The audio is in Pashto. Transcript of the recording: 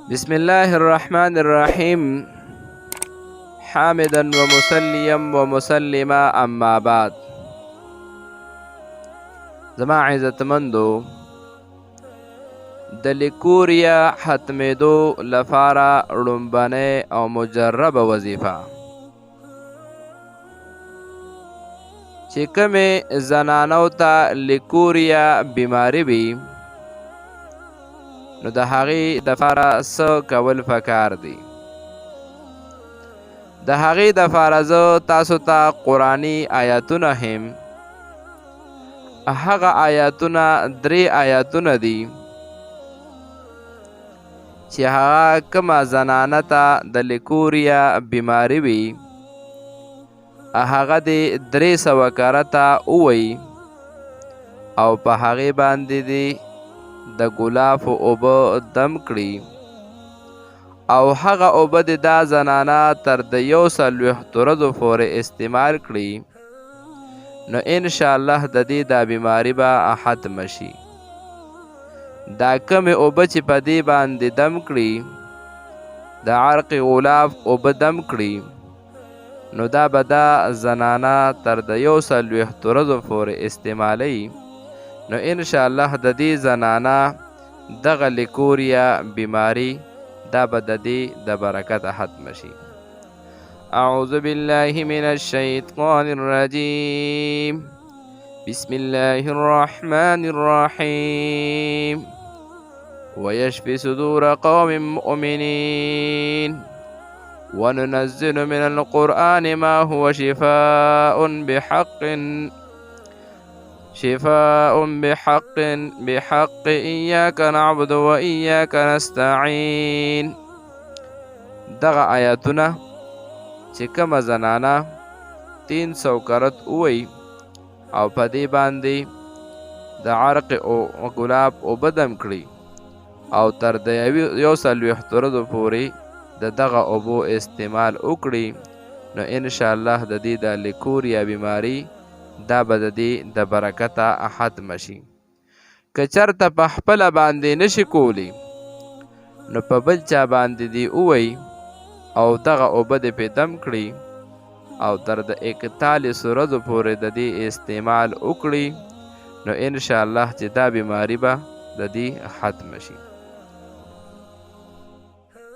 بسم الله الرحمن الرحيم حامدا ومسليا ومسلما اما بعد. زما عزتمندو د لیکوریا ختمېدو لپاره لومبنۍ او مجربه وظیفه چې کومې زنانو ته لیکوریا بیماری وي نو د هغې دپاره څه کول پکار دي. د هغې دپاره زه تاسو ته قرآني آیاتونه هم هغه آیاتونه 3 آیاتونه دي چې هغه کومه زنانه ته د لیکوریا بیماری وي هغه دې 300 کرته ووایي او په هغې باندې دې د ګلاب اوبه دم کړي او هغه اوبه دې دا زنانه تر د 140 ورځو پورې استعمال کړي نو انشاءالله د دې دا بیماری به ختم شي. دا کمې اوبه چې په دې باندې دم کړي د عرق غلاف اوبه دم کړي نو دا به دا زنانه تر د 140 ورځو پورې استعمالوي نو انشاءالله د دې زنانه دغه لیکوریا بیماری دا به د دې د برکته ختم شي. اعوذ بالله من الشیطان الرجیم بسم الله الرحمن الرحیم ويشفي صدور قوم مؤمنين وننزل من القرآن ما هو شفاء بحق إياك نعبد وإياك نستعين. دغه آیاتونه چې کومه زنانه 300 کرت ووایي او په دې باندې د عرق او ګلاب اوبه دم کړي او تر د 140 ورځو پورې د دغه اوبو استعمال وکړي نو انشاءالله د دې د لیکوریا بیماری دا به د دې د برکته ختم شي. که چېرته په خپله باندې نشي کولی نو په بل چا باندې دې ووایي او دغه اوبه دې پې دم کړي او تر د 41 ورځو پورې د دې استعمال وکړي نو انشاءالله چې دا بیماری به د دې ختم شي.